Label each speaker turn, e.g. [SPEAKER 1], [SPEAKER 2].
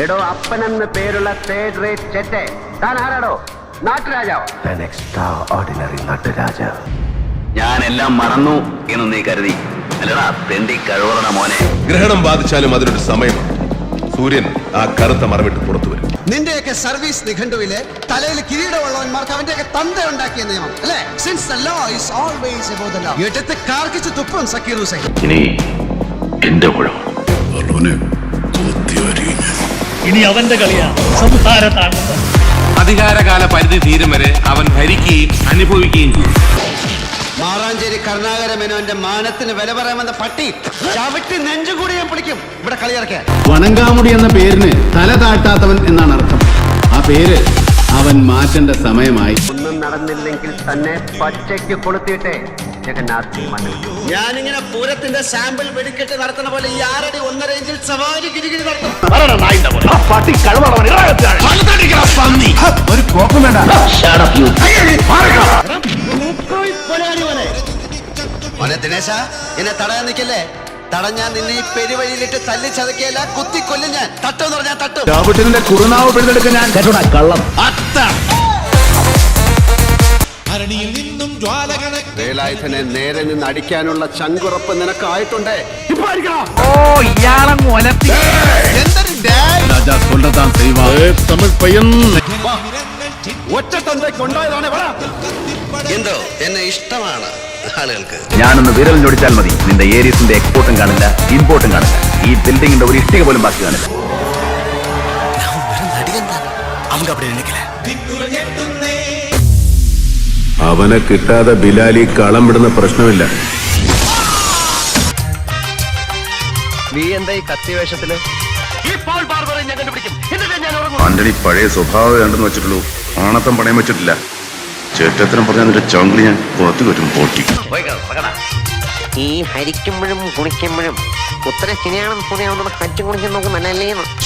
[SPEAKER 1] എടോ അപ്പനെന്ന് പേരുള്ള third rate ചെറ്റെ താൻ ആരാടോ? നാട്ടുരാജാവോ? നാട്ടുരാജാവ്. ഞാനെല്ലാം മറന്നു എന്ന് നീ കരുതി അല്ലടാ തെണ്ടി കഴിവറണ മോനെ.
[SPEAKER 2] ഗ്രഹണം ബാധിച്ചാലും അതിനൊരു സമയമാണ്. സൂര്യൻ ആ കറുത്ത മറവിട്ട് പുറത്തു വരും.
[SPEAKER 3] നിന്റെയൊക്കെ സർവീസ് നിഘണ്ടുവിലെ തലയിൽ കിരീടമുള്ളവന്മാർക്ക് അവന്റെയൊക്കെ തന്ത ഉണ്ടാക്കിയ നിയമം അല്ലേ? Since the law is always above the law. എടുത്ത് കാർക്കിച്ച് തുപ്പും സക്കീർ ഹുസൈൻ.
[SPEAKER 4] ഇനി എന്റെ കുഴം.
[SPEAKER 5] ഇനി അവന്റെ കളിയാണ് സംഹാരത്താണ്ഡവം.
[SPEAKER 6] അധികാരകാല പരിധി തീരും വരെ അവൻ ഭരിക്കുകയും അനുഭവിക്കുകയും ചെയ്യും.
[SPEAKER 3] മാറാഞ്ചേരി കരുണാകര മേനോന്റെ മാനത്തിന് വില പറയാമെന്ന പട്ടി ചവിട്ടി നെഞ്ചുകൂടി ഞാൻ പിടിക്കും ഇവിടെ കളിയിറക്കാൻ.
[SPEAKER 7] വണങ്കാമുടി എന്ന പേരിന് തല താഴ്ത്താത്തവൻ എന്നാണ് അർത്ഥം. ആ പേര് അവൻ മാറ്റേണ്ട സമയമായി.
[SPEAKER 1] ഒന്നും നടന്നില്ലെങ്കിൽ തന്നെ പച്ചയ്ക്ക് കൊളുത്തിയിട്ടേ ജഗന്നാഥ് മണ്ണിൽ.
[SPEAKER 3] ഞാനിങ്ങനെ പൂരത്തിന്റെ സാമ്പിൾ വെടിക്കെട്ട് നടത്തുന്ന പോലെ ഈ 6 അടി 1.5 ഇഞ്ചിൽ സവാരി ഗിരിഗിരി നടത്തും.
[SPEAKER 7] ഒരു കോപ്പം വേണ്ട.
[SPEAKER 3] മോനെ ദിനേശ, എന്നെ തടയാൻ നിൽക്കല്ലേ? തടഞ്ഞാൽ നിന്നെ ഈ പെരുവഴിയിലിട്ട് തല്ലി ചതക്കിയല്ല, കുത്തി കൊല്ലും ഞാൻ. തട്ടെന്ന് പറഞ്ഞാൽ തട്ടും.
[SPEAKER 7] ചാവുട്ടിന്റെ കുറുനാവ് പിഴുതെടുക്കാൻ ഞാൻ കള്ളം.
[SPEAKER 3] വേലായുധനെ നേരെ നിന്ന് അടിക്കാനുള്ള ചങ്കുറപ്പ് നിനക്കായിട്ടുണ്ട്. ഒറ്റ തന്തയ്ക്കുണ്ടായതാണ്. എന്തോ എന്നെ ഇഷ്ടമാണ് ആളുകൾക്ക്.
[SPEAKER 1] ഞാനൊന്ന് വിരൽ ഞൊടിച്ചാൽ മതി, നിന്റെ ഏരിയസിന്റെ എക്സ്പോർട്ടും കാണില്ല, ഇമ്പോർട്ടും കാണില്ല. ഈ ബിൽഡിങ്ങിന്റെ ഒരു ഇഷ്ടിക പോലും ബാക്കി കാണില്ല.
[SPEAKER 2] അവനെ കിട്ടാതെ ബിലാലി കളം വിടുന്ന പ്രശ്നമില്ല.
[SPEAKER 1] നീ എന്താ ഈ കത്തി വേഷത്തില്?
[SPEAKER 4] ആന്റണി പഴയ സ്വഭാവം കണ്ടെന്ന് വെച്ചിട്ടുള്ളൂ. ആണത്തം പണയം വെച്ചിട്ടില്ല. ചേട്ടത്തിനും പറഞ്ഞ നിന്റെ ചങ്കിളി ഞാൻ പുറത്തു വരും പൊട്ടി.
[SPEAKER 8] ഈ ഹരിക്കുമ്പോഴും കുളിക്കുമ്പോഴും ഉത്തര ശരിയാണെന്ന് തോന്നിയാവുന്നത് ഹജ്ജ് കുളിക്കാൻ നോക്കുന്നല്ലേ.